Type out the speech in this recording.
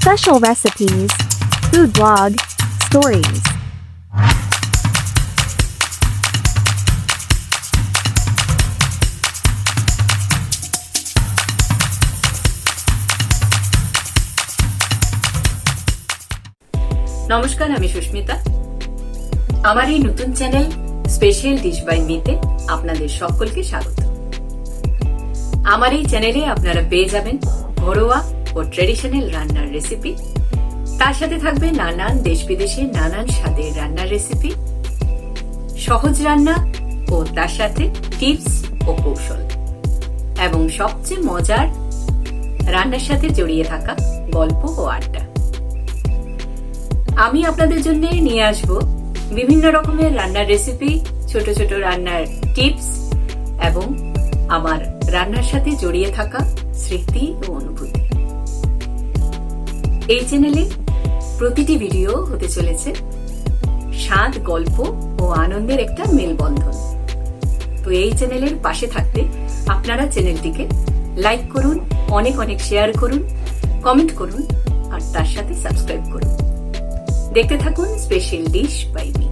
special recipes, food blog, stories. নমস্কার, আমি সুস্মিতা। আমার এই নতুন চ্যানেল স্পেশাল ডিশ বাই মিতে আপনাদের সকলকে স্বাগত। আমার এই চ্যানেলে আপনারা পেয়ে যাবেন ঘরোয়া ও ট্রেডিশনাল রান্নার রেসিপি, তার সাথে থাকবে নানান দেশ বিদেশের নানান স্বাদের রান্নার রেসিপি, সহজ রান্না ও তার সাথে টিপস ও কৌশল, এবং সবচেয়ে মজার রান্নার সাথে জড়িয়ে থাকা গল্প ও আড্ডা। আমি আপনাদের জন্য নিয়ে আসব বিভিন্ন রকমের রান্নার রেসিপি, ছোট ছোট রান্নার টিপস এবং আমার রান্নার সাথে জড়িয়ে থাকা স্মৃতি ও অনুভূতি। এই চ্যানেলে প্রতিটি ভিডিও হতে চলেছে স্বাদ, গল্প ও আনন্দের একটা মেলবন্ধন। তো এই চ্যানেলের পাশে থাকতে আপনারা চ্যানেলটিকে লাইক করুন, অনেক অনেক শেয়ার করুন, কমেন্ট করুন আর তার সাথে সাবস্ক্রাইব করুন। দেখতে থাকুন স্পেশাল ডিশ বাই মি।